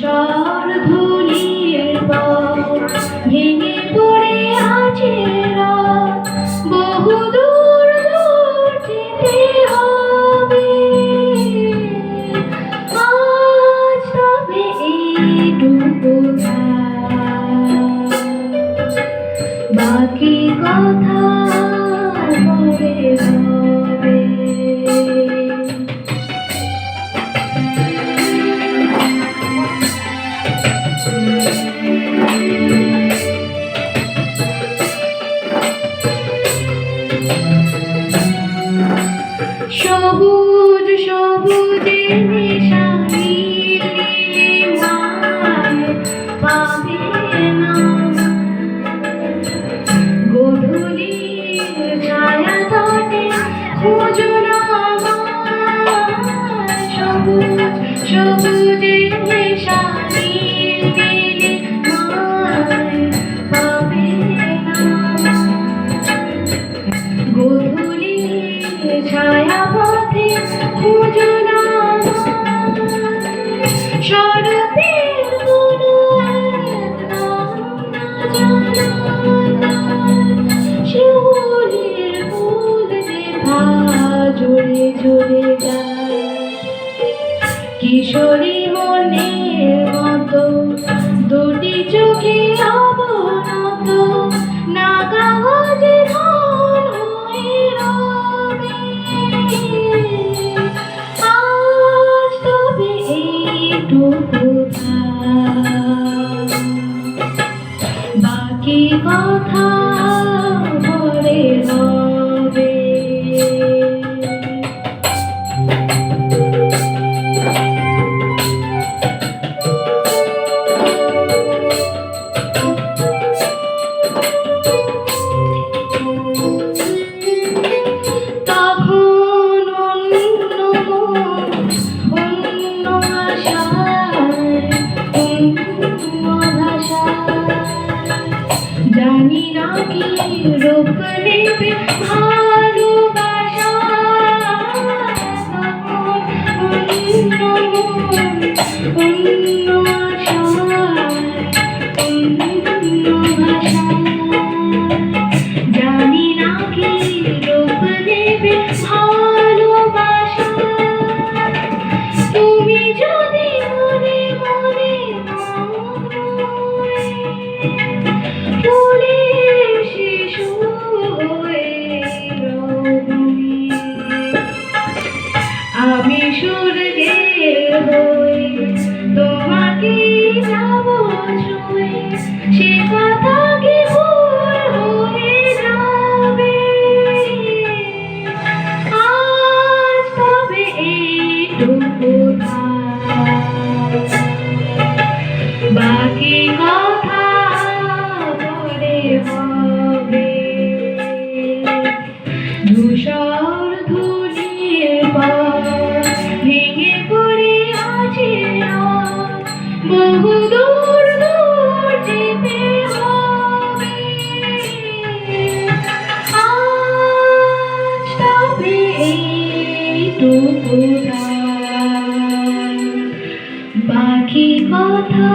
ধূসর ধুলির পথ ভেঙে পড়ে আছে রাত, বহুদূর দূর যেতে হবে আজ, তবে এইটুকু বাকি কথা পরে হবে। সবুজ সবুজে নেশা নীলে মায় পাবে না, গধূলির ছায়া তটে খোঁজো না আমায়। সবুজ সবুজে নেশা নীলে মায় পাবে না, গধূলির ছায়া পথে খোঁজো না শরতের কোনো শিউলির ফুল দেখা জুড়ে জুড়ে যায়, কিশোরী মনের মতো দুটি চোখে অবনত, না কাগজে ধন হয়ে রবে আজ, তবে এইটুকু বাকি কথা পরে হবে। তখন অন্য মন অন্য আশায় অন্য ভাষায়, জানি না কি রূপ নেবে ভালোবাসা, অন্য মন অন্য আশায় অন্য ভাষায়, জানি না কি রূপ নেবে ভালোবাসা। তুমি যদি মনে মনে ফুলের শিশু হয়ে রবি, আমি স্বর্গের হই তোমাকে যাব ছুঁয়ে, সে কথা কি ভুল হয়ে যাবে আজ, তবে এইটুকু বাকি কথা পরে হবে। ধূসর ধুলির পথ ভেঙে পড়ে আছে রাত, বহুদূর দূর যেতে হবে আজ, তবে এইটুকু বাকি কথা